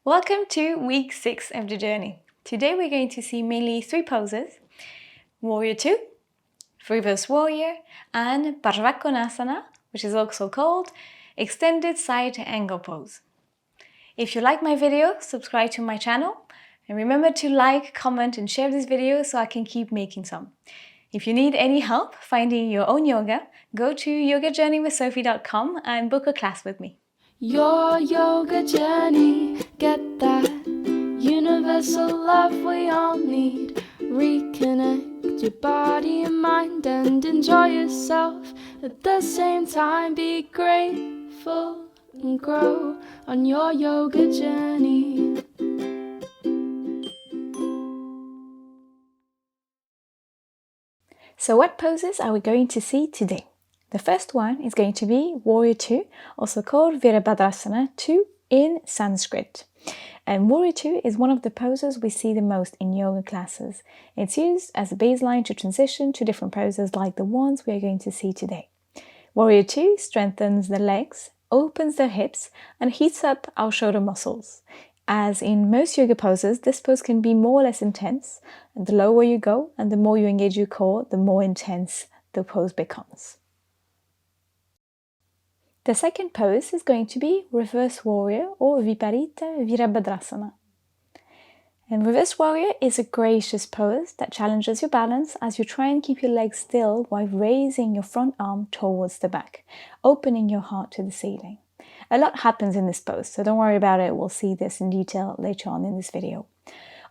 Welcome to week 6 of the journey. Today we're going to see mainly 3 poses: Warrior 2, Reverse Warrior, and Parsvakonasana, which is also called Extended Side Angle Pose. If you like my video, subscribe to my channel, and remember to like, comment and share this video so I can keep making some. If you need any help finding your own yoga, go to yogajourneywithsophie.com and book a class with me. Your yoga journey, get that universal love we all need. Reconnect your body and mind and enjoy yourself. At the same time, be grateful and grow on your yoga journey. So what poses are we going to see today? The first one is going to be Warrior 2, also called Virabhadrasana II in Sanskrit. And Warrior 2 is one of the poses we see the most in yoga classes. It's used as a baseline to transition to different poses like the ones we are going to see today. Warrior 2 strengthens the legs, opens the hips, and heats up our shoulder muscles. As in most yoga poses, this pose can be more or less intense, and the lower you go and the more you engage your core, the more intense the pose becomes. The second pose is going to be Reverse Warrior or Viparita Virabhadrasana. And Reverse Warrior is a gracious pose that challenges your balance as you try and keep your legs still while raising your front arm towards the back, opening your heart to the ceiling. A lot happens in this pose, so don't worry about it, we'll see this in detail later on in this video.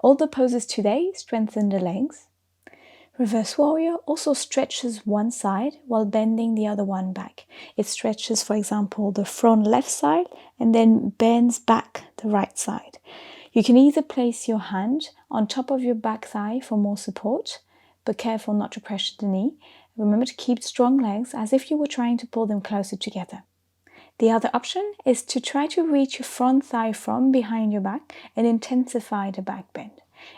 All the poses today strengthen the legs. Reverse Warrior also stretches one side while bending the other one back. It stretches, for example, the front left side and then bends back the right side. You can either place your hand on top of your back thigh for more support, but careful not to pressure the knee. Remember to keep strong legs as if you were trying to pull them closer together. The other option is to try to reach your front thigh from behind your back and intensify the back bend.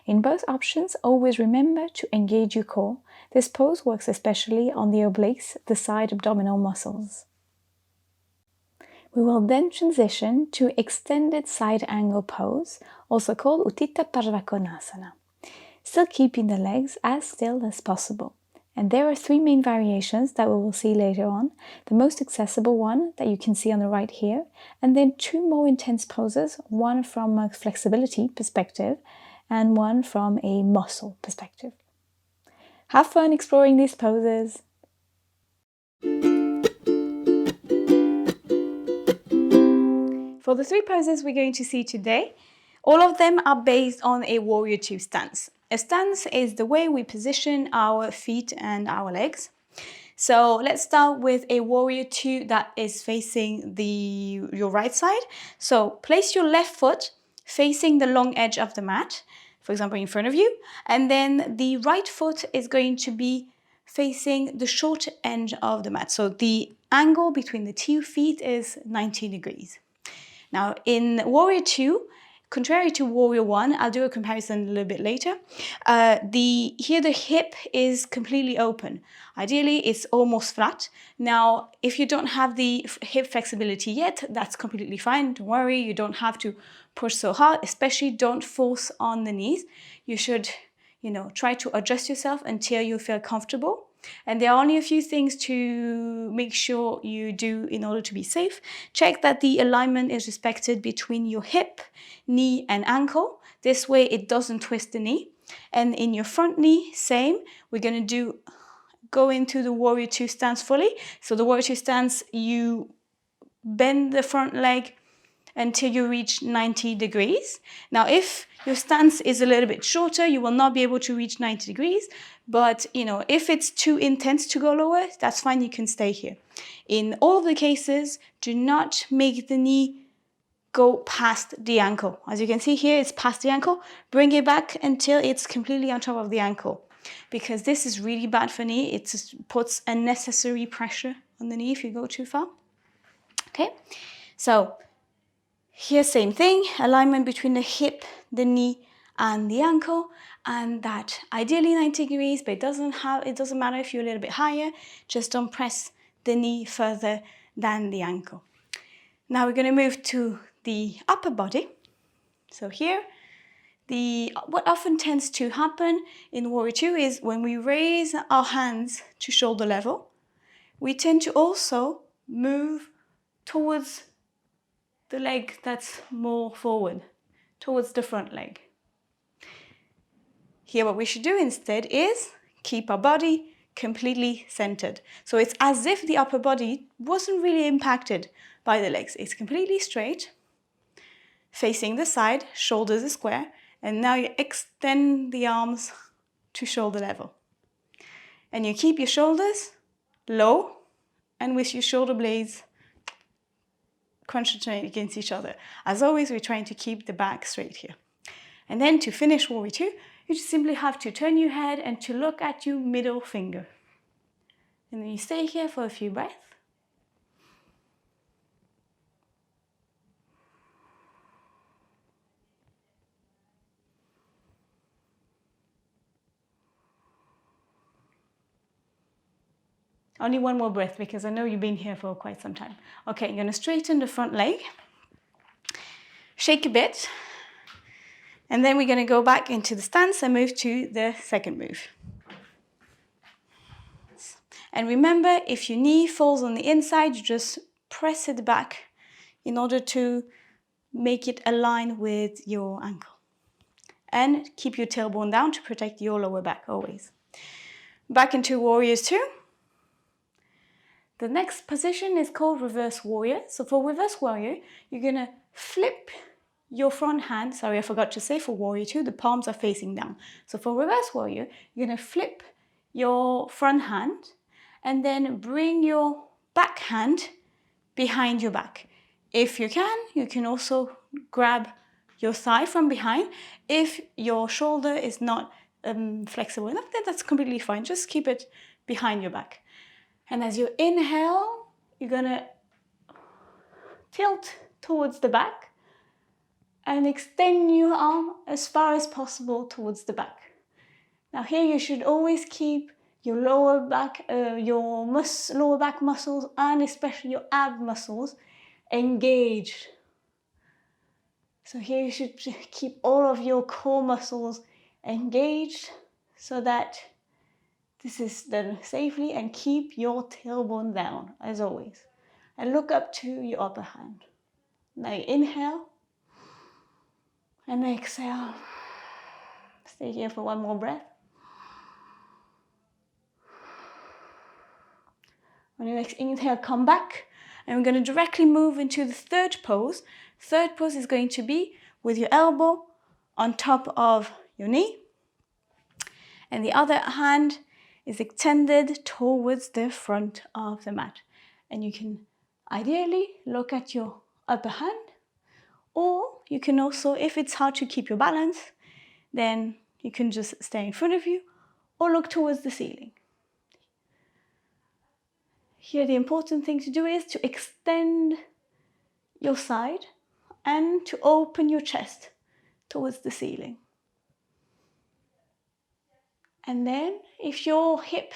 In both options, always remember to engage your core. This pose works especially on the obliques, the side abdominal muscles. We will then transition to extended side angle pose, also called Utthita Parsvakonasana, still keeping the legs as still as possible. And there are 3 main variations that we will see later on. The most accessible one that you can see on the right here, and then 2 more intense poses, one from a flexibility perspective and one from a muscle perspective. Have fun exploring these poses! For the 3 poses we're going to see today, all of them are based on a Warrior 2 stance. A stance is the way we position our feet and our legs. So let's start with a Warrior 2 that is facing your right side. So place your left foot facing the long edge of the mat, for example in front of you, and then the right foot is going to be facing the short end of the mat. So the angle between the 2 feet is 90 degrees. Now in Warrior 2, contrary to Warrior 1, I'll do a comparison a little bit later, here the hip is completely open. Ideally, it's almost flat. Now, if you don't have the hip flexibility yet, that's completely fine. Don't worry, you don't have to push so hard, especially don't force on the knees. You should, try to adjust yourself until you feel comfortable. And there are only a few things to make sure you do in order to be safe. Check that the alignment is respected between your hip, knee and ankle. This way it doesn't twist the knee. And in your front knee, same. We're going to go into the Warrior 2 stance fully. So the Warrior 2 stance, you bend the front leg until you reach 90 degrees. Now, if your stance is a little bit shorter, you will not be able to reach 90 degrees. But, if it's too intense to go lower, that's fine, you can stay here. In all of the cases, do not make the knee go past the ankle. As you can see here, it's past the ankle. Bring it back until it's completely on top of the ankle, because this is really bad for knee. It just puts unnecessary pressure on the knee if you go too far. Okay, so here, same thing, alignment between the hip, the knee, and the ankle, and that ideally 90 degrees, but it doesn't matter if you're a little bit higher, just don't press the knee further than the ankle. Now we're going to move to the upper body. So here, what often tends to happen in Warrior Two is when we raise our hands to shoulder level, we tend to also move towards the leg that's more forward, towards the front leg. Here what we should do instead is keep our body completely centered. So it's as if the upper body wasn't really impacted by the legs. It's completely straight, facing the side, shoulders are square, and now you extend the arms to shoulder level. And you keep your shoulders low and with your shoulder blades crunched against each other. As always, we're trying to keep the back straight here. And then to finish Warrior Two, you just simply have to turn your head and to look at your middle finger. And then you stay here for a few breaths. Only one more breath because I know you've been here for quite some time. Okay, you're going to straighten the front leg. Shake a bit. And then we're going to go back into the stance and move to the second move. And remember, if your knee falls on the inside, you just press it back in order to make it align with your ankle. And keep your tailbone down to protect your lower back always. Back into Warriors Two. The next position is called Reverse Warrior. So for Reverse Warrior, you're going to flip your front hand. Sorry, I forgot to say for Warrior Two, the palms are facing down. So for Reverse Warrior, you're going to flip your front hand and then bring your back hand behind your back. If you can also grab your thigh from behind. If your shoulder is not flexible enough, then that's completely fine. Just keep it behind your back. And as you inhale, you're gonna tilt towards the back and extend your arm as far as possible towards the back. Now here you should always keep your lower back muscles and especially your ab muscles engaged. So here you should keep all of your core muscles engaged so that this is done safely, and keep your tailbone down as always. And look up to your upper hand. Now you inhale and exhale. Stay here for one more breath. On your next inhale, come back. And we're going to directly move into the third pose. Third pose is going to be with your elbow on top of your knee. And the other hand is extended towards the front of the mat. And you can ideally look at your upper hand, or you can also, if it's hard to keep your balance, then you can just stay in front of you or look towards the ceiling. Here the important thing to do is to extend your side and to open your chest towards the ceiling. And then if your hip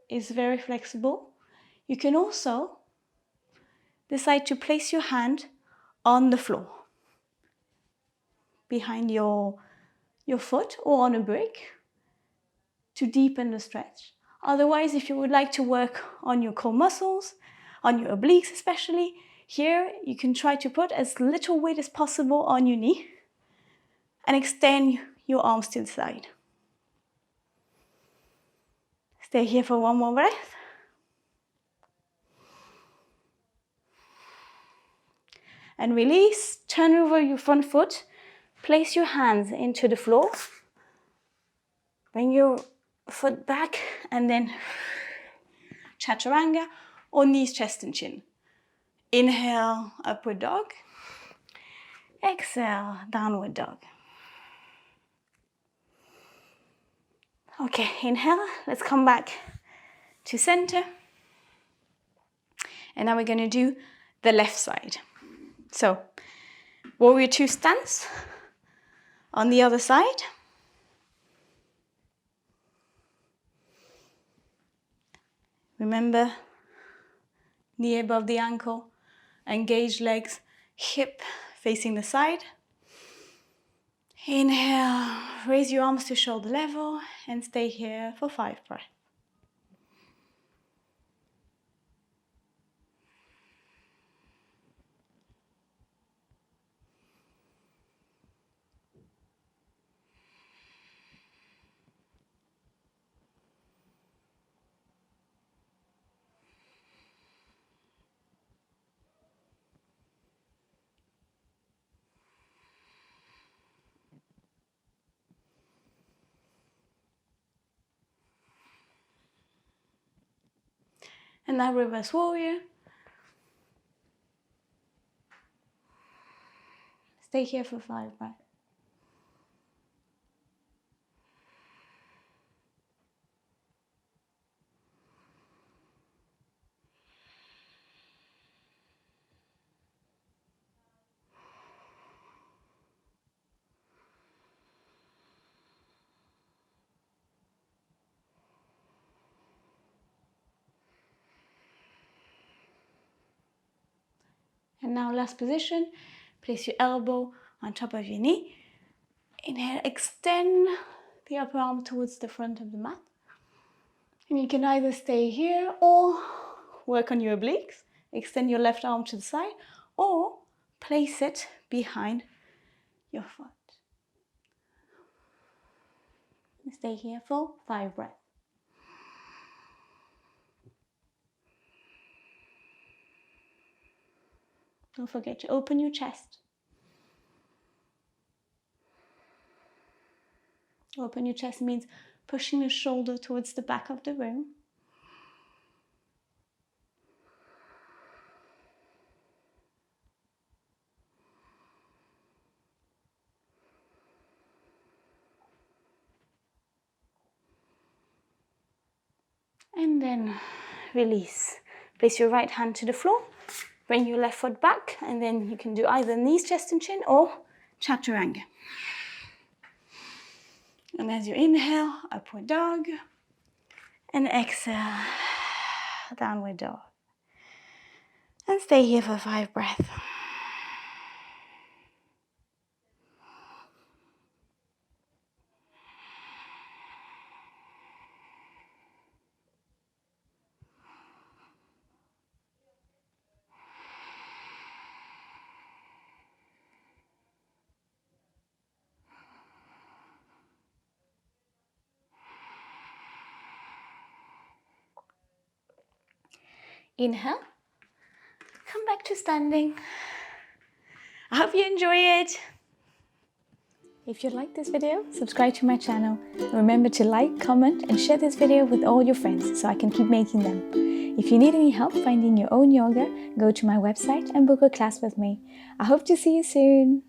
is very flexible, you can also decide to place your hand on the floor behind your foot or on a brick to deepen the stretch. Otherwise, if you would like to work on your core muscles, on your obliques especially, here you can try to put as little weight as possible on your knee and extend your arms to the side. Stay here for one more breath. And release, turn over your front foot, place your hands into the floor, bring your foot back, and then chaturanga or knees, chest and chin. Inhale, upward dog. Exhale, downward dog. Okay, inhale, let's come back to center. And now we're going to do the left side. So, Warrior Two stance on the other side. Remember, knee above the ankle, engaged legs, hip facing the side. Inhale, raise your arms to shoulder level and stay here for 5 breaths. And now reverse warrior. Stay here for 5 breaths. And now last position, place your elbow on top of your knee. Inhale, extend the upper arm towards the front of the mat. And you can either stay here or work on your obliques. Extend your left arm to the side or place it behind your foot. Stay here for 5 breaths. Don't forget to open your chest. Open your chest means pushing your shoulder towards the back of the room. And then release. Place your right hand to the floor. Bring your left foot back, and then you can do either knees, chest and chin or chaturanga. And as you inhale, upward dog. And exhale, downward dog. And stay here for 5 breaths. Inhale, come back to standing. I hope you enjoy it. If you like this video, subscribe to my channel. And remember to like, comment and share this video with all your friends so I can keep making them. If you need any help finding your own yoga, go to my website and book a class with me. I hope to see you soon.